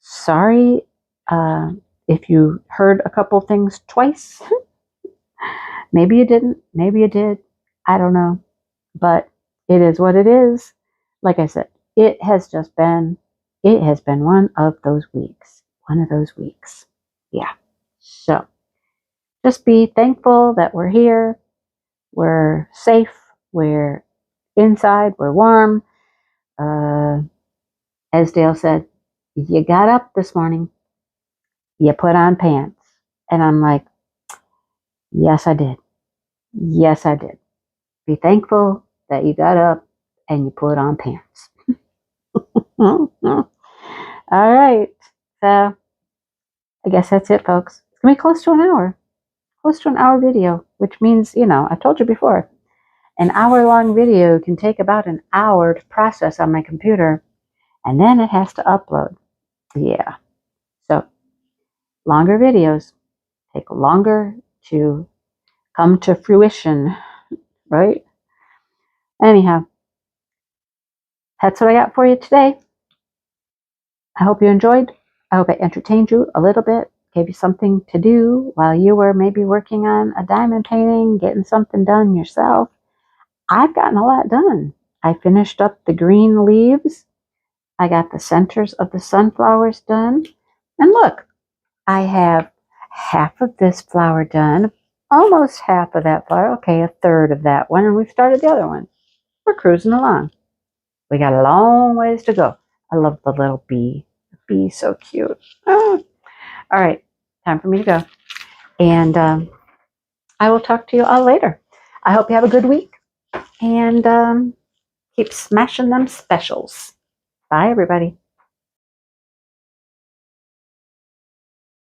S1: sorry if you heard a couple things twice. Maybe you didn't. Maybe you did. I don't know. But it is what it is. Like I said, it has been one of those weeks. One of those weeks. Yeah. So just be thankful that we're here. We're safe. We're inside. We're warm. As Dale said, you got up this morning. You put on pants. And I'm like, yes, I did. Yes, I did. Be thankful that you got up and you put on pants. All right. So I guess that's it, folks. It's going to be close to an hour. Close to an hour video, which means, I told you before, an hour-long video can take about an hour to process on my computer, and then it has to upload. Yeah. So longer videos take longer to come to fruition, right? Anyhow, that's what I got for you today. I hope you enjoyed. I hope I entertained you a little bit, gave you something to do while you were maybe working on a diamond painting, getting something done yourself. I've gotten a lot done. I finished up the green leaves. I got the centers of the sunflowers done. And look, I have half of this flower done, almost half of that flower. Okay, a third of that one, and we've started the other one. We're cruising along. We got a long ways to go. I love the little bee. The bee's so cute. Oh. All right, time for me to go. And I will talk to you all later. I hope you have a good week. And keep smashing them specials. Bye, everybody.